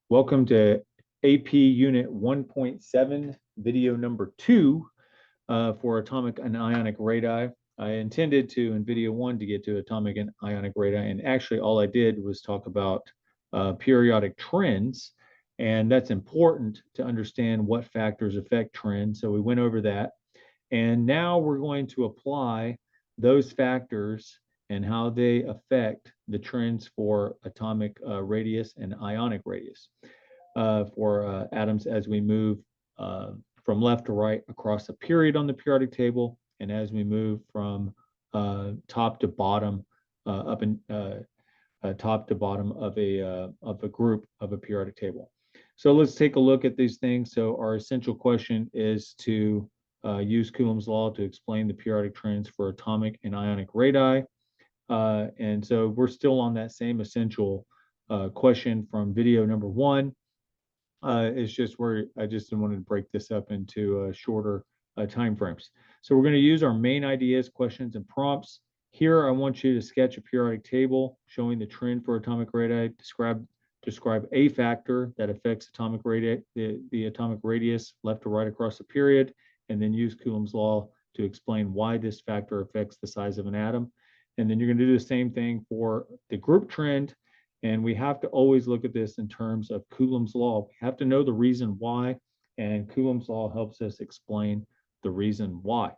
Welcome to AP Unit 1.7, video number 2 for atomic and ionic radii. I intended to, in video 1, to get to atomic and ionic radii, and actually all I did was talk about periodic trends, and that's important to understand what factors affect trends, so we went over that. And now we're going to apply those factors and how they affect the trends for atomic radius and ionic radius for atoms as we move from left to right across a period on the periodic table, and as we move from top to bottom up in top to bottom of a group of a periodic table. So let's take a look at these things. So our essential question is to use Coulomb's law to explain the periodic trends for atomic and ionic radii. And so we're still on that same essential question from video number 1. It's just where I just wanted to break this up into shorter time frames. So we're going to use our main ideas, questions, and prompts. Here, I want you to sketch a periodic table showing the trend for atomic radii. Describe a factor that affects atomic radii, the atomic radius left to right across the period, and then use Coulomb's law to explain why this factor affects the size of an atom. And then you're going to do the same thing for the group trend. And we have to always look at this in terms of Coulomb's law. We have to know the reason why, and Coulomb's law helps us explain the reason why.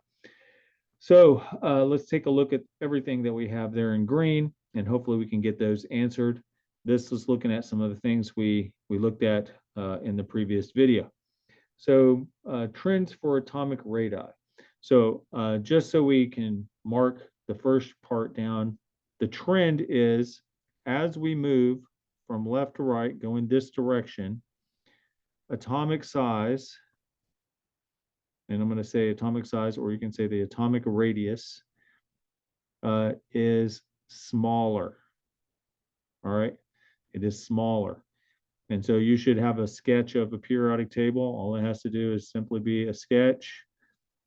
So let's take a look at everything that we have there in green, and hopefully we can get those answered. This is looking at some of the things we looked at in the previous video. So trends for atomic radii. So just so we can mark the first part down, the trend is as we move from left to right, going this direction, atomic size, and I'm going to say atomic size, or you can say the atomic radius is smaller. All right, it is smaller. And so you should have a sketch of a periodic table. All it has to do is simply be a sketch,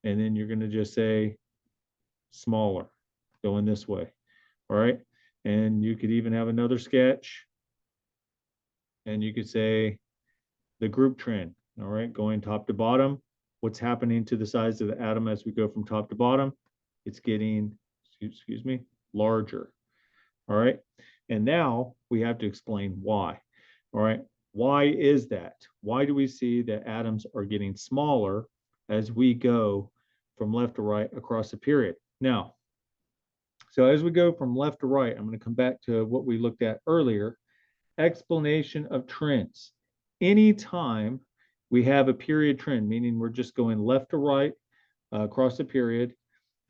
and then you're going to just say smaller, going this way. All right, and you could even have another sketch, and you could say the group trend. All right, going top to bottom. What's happening to the size of the atom as we go from top to bottom? It's getting, excuse me, larger. All right, and now we have to explain why. All right, why is that? Why do we see that atoms are getting smaller as we go from left to right across a period? Now, so as we go from left to right, I'm going to come back to what we looked at earlier. Explanation of trends. Anytime we have a period trend, meaning we're just going left to right across a period,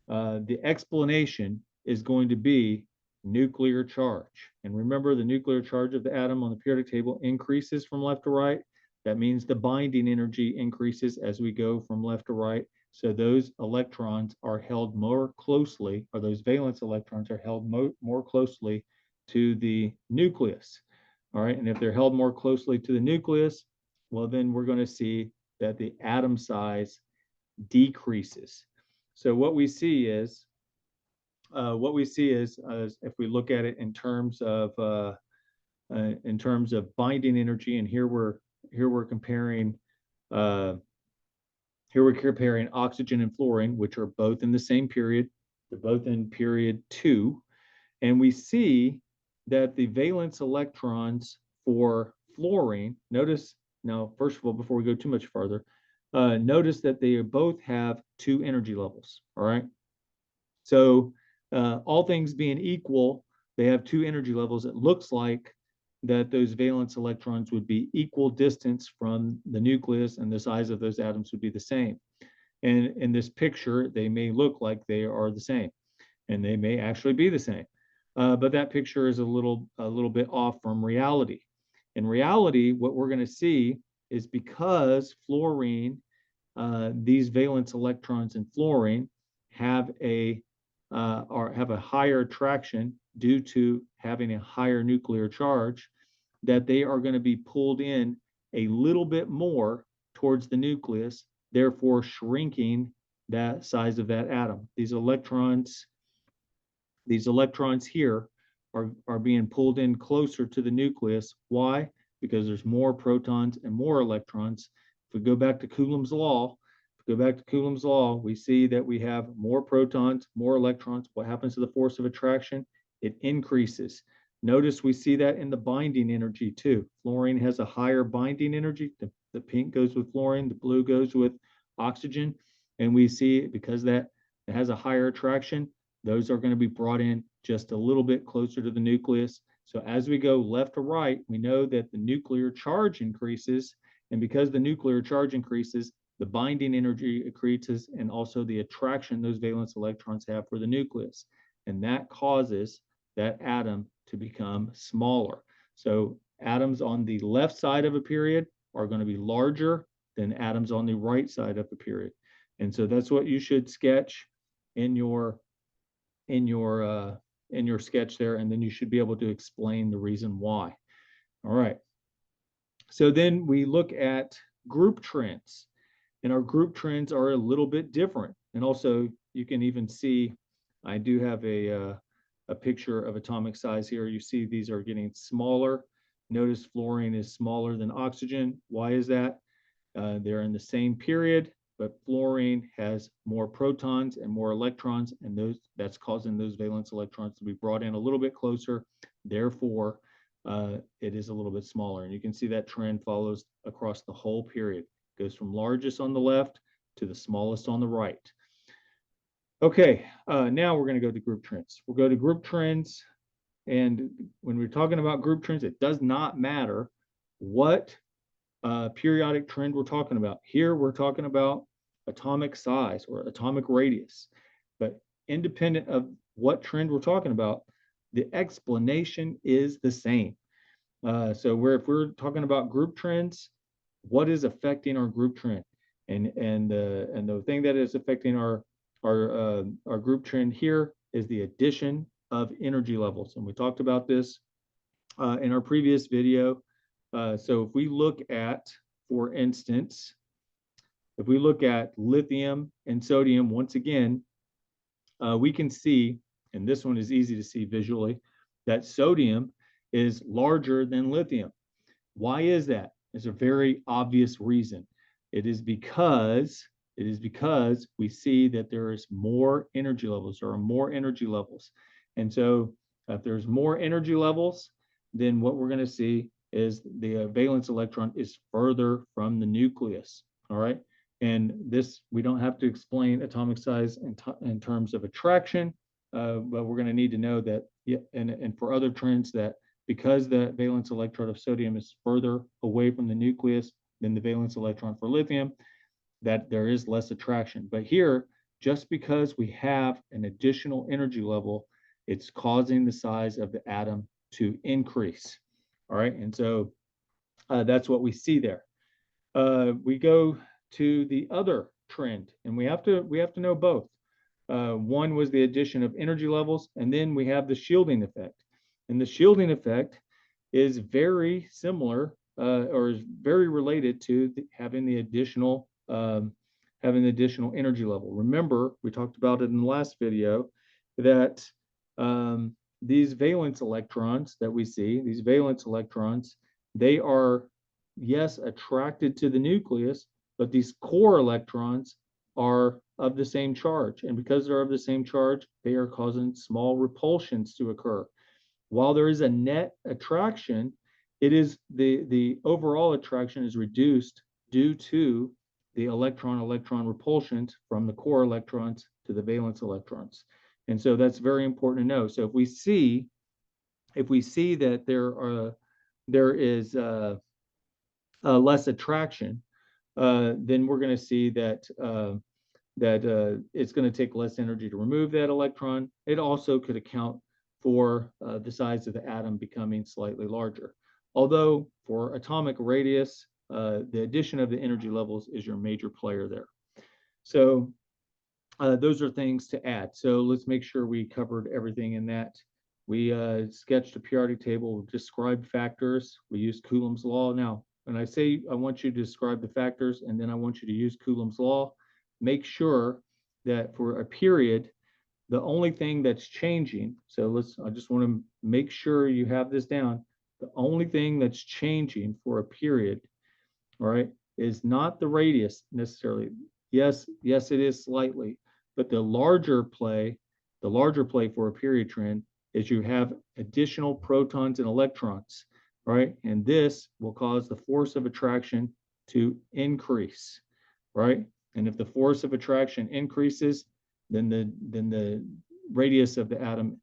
the explanation is going to be nuclear charge. And remember, the nuclear charge of the atom on the periodic table increases from left to right. That means the binding energy increases as we go from left to right. So those electrons are held more closely, or those valence electrons are held more closely to the nucleus. All right, and if they're held more closely to the nucleus, well, then we're going to see that the atom size decreases. So what we see is if we look at it in terms of binding energy, and here we're comparing oxygen and fluorine, which are both in the same period. They're both in period 2, and we see that the valence electrons for fluorine, notice now, first of all, before we go too much further, notice that they both have 2 energy levels. All right, so all things being equal, they have 2 energy levels. It looks like that those valence electrons would be equal distance from the nucleus, and the size of those atoms would be the same. And in this picture, they may look like they are the same, and they may actually be the same. But that picture is a little bit off from reality. In reality, what we're going to see is because fluorine, these valence electrons in fluorine have a higher attraction due to having a higher nuclear charge, that they are going to be pulled in a little bit more towards the nucleus, therefore shrinking that size of that atom. These electrons here are being pulled in closer to the nucleus. Why? because there's more protons and more electrons. If we go back to Coulomb's law, we see that we have more protons, more electrons. What happens to the force of attraction? It increases. Notice we see that in the binding energy too. Fluorine has a higher binding energy. The pink goes with fluorine, the blue goes with oxygen. And we see because that it has a higher attraction, those are going to be brought in just a little bit closer to the nucleus. So as we go left to right, we know that the nuclear charge increases. And because the nuclear charge increases, the binding energy increases, and also the attraction those valence electrons have for the nucleus. And that causes that atom to become smaller. So atoms on the left side of a period are going to be larger than atoms on the right side of a period. And so that's what you should sketch in your sketch there, and then you should be able to explain the reason why. All right. So then we look at group trends, and our group trends are a little bit different. And also you can even see, I do have a picture of atomic size here. You see these are getting smaller. Notice fluorine is smaller than oxygen. Why is that? They're in the same period, but fluorine has more protons and more electrons, and that's causing those valence electrons to be brought in a little bit closer. Therefore, it is a little bit smaller. And you can see that trend follows across the whole period. It goes from largest on the left to the smallest on the right. Okay, now we're going to go to group trends. We'll go to group trends. And when we're talking about group trends, it does not matter what periodic trend we're talking about. Here we're talking about atomic size or atomic radius. But independent of what trend we're talking about, the explanation is the same. So if we're talking about group trends, what is affecting our group trend? And the thing that is affecting our group trend here is the addition of energy levels. And we talked about this in our previous video. So if we look at, for instance, if we look at lithium and sodium, once again, we can see, and this one is easy to see visually, that sodium is larger than lithium. Why is that? There's a very obvious reason. It is because we see that there is more energy levels. There are more energy levels. And so if there's more energy levels, then what we're going to see is the valence electron is further from the nucleus. All right. And this, we don't have to explain atomic size in terms of attraction, but we're going to need to know that, and for other trends, that because the valence electron of sodium is further away from the nucleus than the valence electron for lithium, that there is less attraction. But here, just because we have an additional energy level, it's causing the size of the atom to increase. All right, and so that's what we see there. We go to the other trend, and we have to know both. One was the addition of energy levels, and then we have the shielding effect. And the shielding effect is very similar or is very related to having the additional energy level. Remember, we talked about it in the last video that these valence electrons that we see, these valence electrons, they are, yes, attracted to the nucleus, but these core electrons are of the same charge. And because they're of the same charge, they are causing small repulsions to occur. While there is a net attraction, it is the overall attraction is reduced due to the electron-electron repulsions from the core electrons to the valence electrons. And so that's very important to know. So if we see that there is less attraction, then we're going to see that it's going to take less energy to remove that electron. It also could account for the size of the atom becoming slightly larger. Although for atomic radius, the addition of the energy levels is your major player there. So those are things to add. So let's make sure we covered everything in that. We sketched a periodic table, described factors. We used Coulomb's law. Now, when I say I want you to describe the factors and then I want you to use Coulomb's law, make sure that for a period, the only thing that's changing, so I just want to make sure you have this down. The only thing that's changing for a period, all right, is not the radius necessarily. Yes, it is slightly, but the larger play for a period trend is you have additional protons and electrons, right? And this will cause the force of attraction to increase, right? And if the force of attraction increases, then the radius of the atom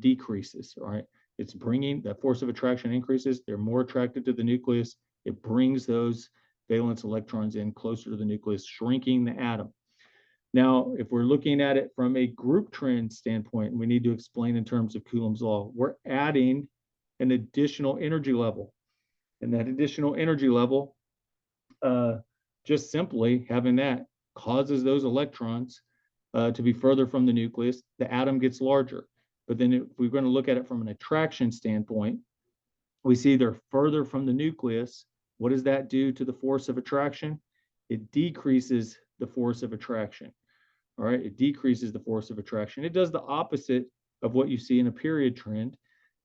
decreases, right? It's bringing that force of attraction increases. They're more attracted to the nucleus. It brings those valence electrons in closer to the nucleus, shrinking the atom. Now, if we're looking at it from a group trend standpoint, we need to explain in terms of Coulomb's law. We're adding an additional energy level. And that additional energy level, just simply having that causes those electrons to be further from the nucleus. The atom gets larger. But then if we're going to look at it from an attraction standpoint, we see they're further from the nucleus. What does that do to the force of attraction? It decreases the force of attraction. All right, it decreases the force of attraction. It does the opposite of what you see in a period trend.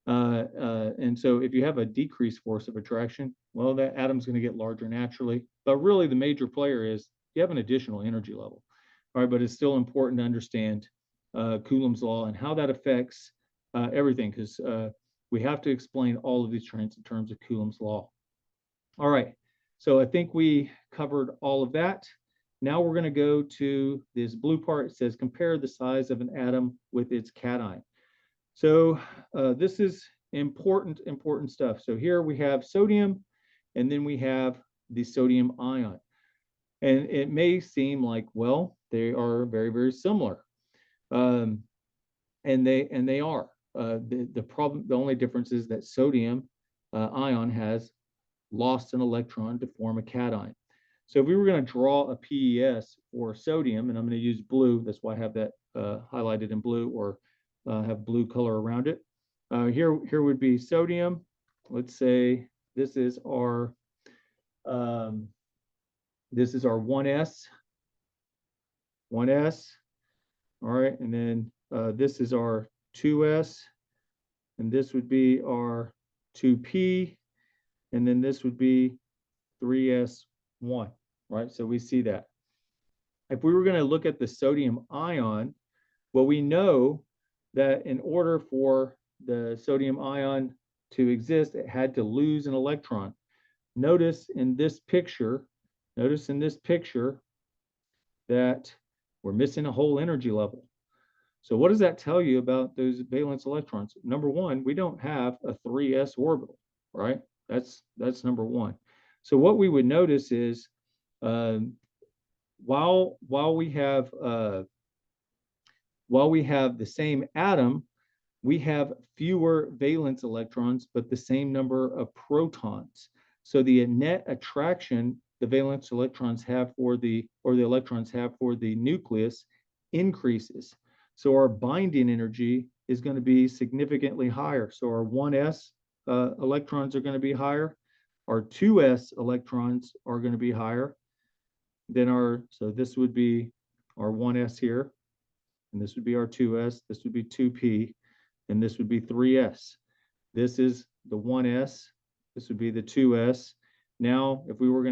And so if you have a decreased force of attraction, well, that atom's going to get larger naturally. But really the major player is you have an additional energy level. All right, but it's still important to understand Coulomb's law and how that affects everything, because we have to explain all of these trends in terms of Coulomb's law. All right, so I think we covered all of that. Now we're going to go to this blue part. It says compare the size of an atom with its cation. So this is important stuff. So here we have sodium, and then we have the sodium ion. And it may seem like, well, they are very, very similar. And they are. The only difference is that sodium ion has lost an electron to form a cation. So if we were going to draw a PES for sodium, and I'm going to use blue, that's why I have that highlighted in blue, or have blue color around it. Here would be sodium. Let's say this is our 1s. All right, and then this is our 2s, and this would be our 2p, and then this would be 3s1, right? So we see that. If we were going to look at the sodium ion, well, we know that in order for the sodium ion to exist, it had to lose an electron. Notice in this picture that we're missing a whole energy level. So what does that tell you about those valence electrons? Number one, we don't have a 3s orbital, right? That's number one. So what we would notice is while we have the same atom, we have fewer valence electrons, but the same number of protons. So the net attraction the valence electrons have for the electrons have for the nucleus increases. So our binding energy is going to be significantly higher. So our 1s electrons are going to be higher. Our 2s electrons are going to be higher than so this would be our 1s here, and this would be our 2s, this would be 2p, and this would be 3s. This is the 1s, this would be the 2s. Now, if we were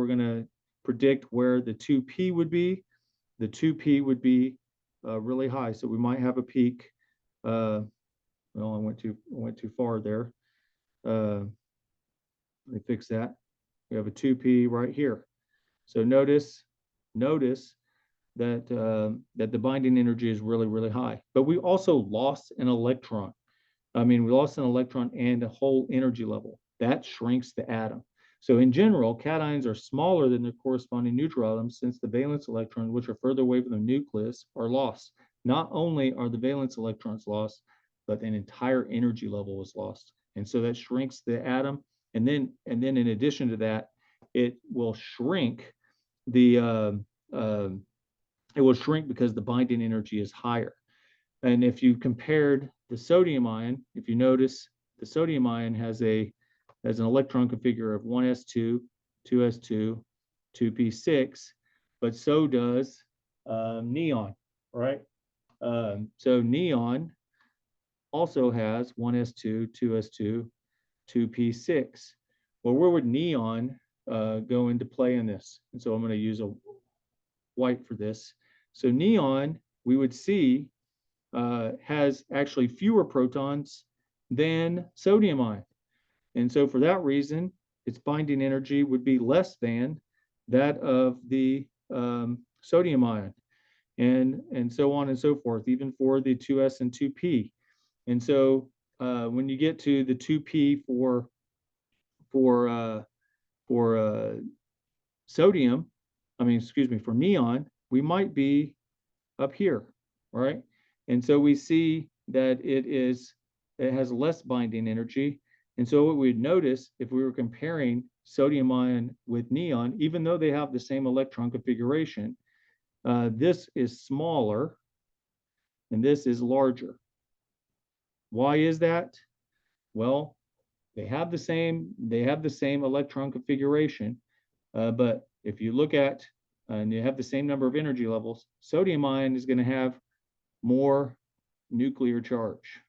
gonna predict where the 2p would be, the 2p would be really high. So we might have a peak. Well, I went too far there. Let me fix that. We have a 2p right here. So notice that that the binding energy is really, really high. But we also lost an electron. We lost an electron and a whole energy level. That shrinks the atom. So in general, cations are smaller than their corresponding neutral atoms, since the valence electrons, which are further away from the nucleus, are lost. Not only are the valence electrons lost, but an entire energy level is lost. And so that shrinks the atom. And then in addition to that, it will shrink because the binding energy is higher. And if you compared the sodium ion, if you notice, the sodium ion has an electron configure of 1s2, 2s2, 2p6, but so does neon, right? So neon also has 1s2, 2s2, 2p6. Well, where would neon go into play in this? And so I'm going to use a white for this. So neon, we would see, has actually fewer protons than sodium ion. And so for that reason, its binding energy would be less than that of the sodium ion, and so on and so forth, even for the 2s and 2p. And so when you get to the 2p for sodium, for neon, we might be up here, right? And so we see that it has less binding energy. And so what we'd notice if we were comparing sodium ion with neon, even though they have the same electron configuration, this is smaller and this is larger. Why is that? Well, they have the same electron configuration, but if you look at and you have the same number of energy levels, sodium ion is going to have more nuclear charge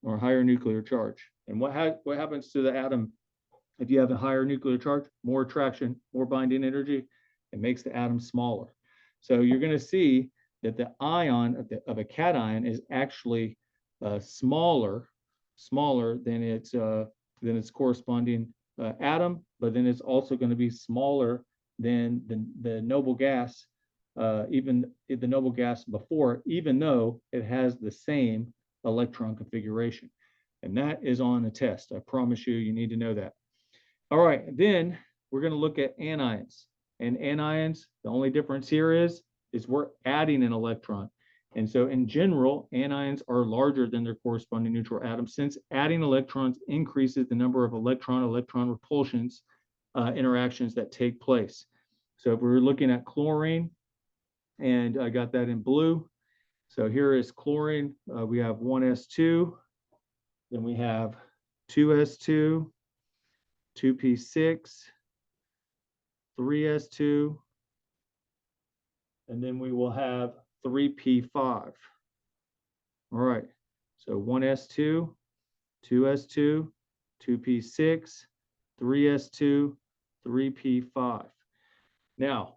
or higher nuclear charge. And what happens to the atom if you have a higher nuclear charge? More attraction, more binding energy. It makes the atom smaller. So you're going to see that the ion of a cation is actually smaller than its corresponding atom, but then it's also going to be smaller than the noble gas, even the noble gas before, even though it has the same electron configuration. And that is on the test. I promise you, you need to know that. All right, then we're going to look at anions. And anions, the only difference here is we're adding an electron. And so in general, anions are larger than their corresponding neutral atoms, since adding electrons increases the number of electron-electron repulsions interactions that take place. So if we were looking at chlorine, and I got that in blue. So here is chlorine. We have 1s2, then we have 2s2, 2p6, 3s2, and then we will have 3p5. All right, so 1s2, 2s2, 2p6, 3s2, 3p5. Now,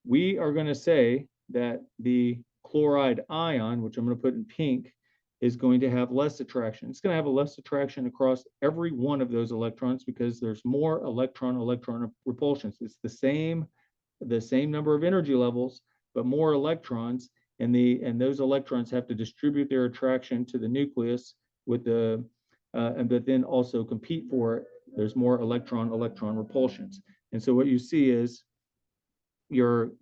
we are going to say that the chloride ion, which I'm going to put in pink, is going to have less attraction. It's going to have a less attraction across every one of those electrons because there's more electron-electron repulsions. It's the same number of energy levels, but more electrons, and those electrons have to distribute their attraction to the nucleus with but then also compete for it. There's more electron-electron repulsions. And so what you see is your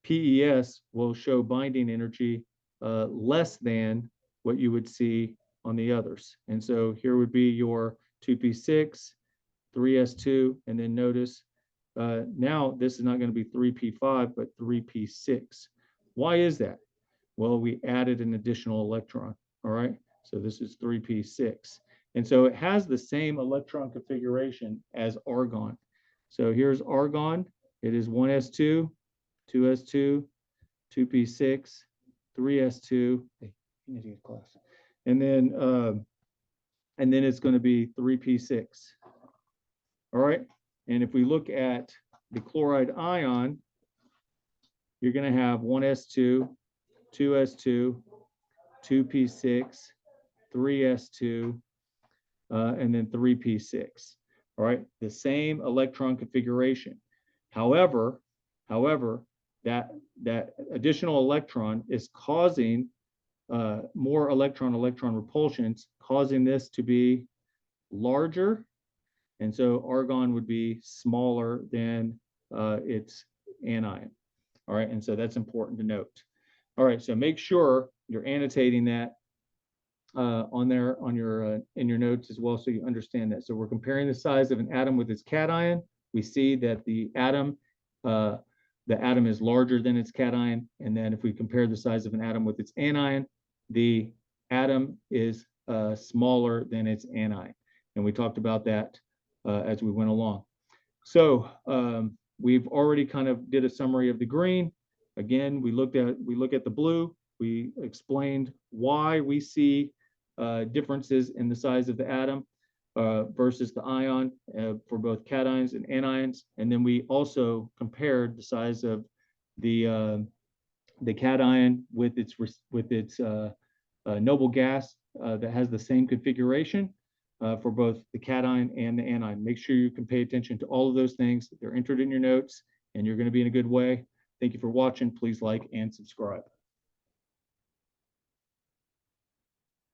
PES will show binding energy less than what you would see on the others. And so here would be your 2p6, 3s2, and then notice now this is not going to be 3p5, but 3p6. Why is that? Well, we added an additional electron, all right? So this is 3p6. And so it has the same electron configuration as argon. So here's argon. It is 1s2, 2s2, 2p6, 3s2. Hey, you need to get class. And then it's going to be 3p6. All right. And if we look at the chloride ion, you're going to have 1s2, 2s2, 2p6, 3s2, and then 3p6. All right, the same electron configuration. However, that additional electron is causing more electron-electron repulsions, causing this to be larger. And so argon would be smaller than its anion. All right, and so that's important to note. All right, so make sure you're annotating that in your notes as well, so you understand that. So we're comparing the size of an atom with its cation. We see that the atom is larger than its cation, and then if we compare the size of an atom with its anion, the atom is smaller than its anion. And we talked about that as we went along. So we've already kind of did a summary of the green. Again, we look at the blue. We explained why we see differences in the size of the atom versus the ion for both cations and anions. And then we also compared the size of the cation with its noble gas that has the same configuration for both the cation and the anion. Make sure you can pay attention to all of those things. They're entered in your notes, and you're going to be in a good way. Thank you for watching. Please like and subscribe.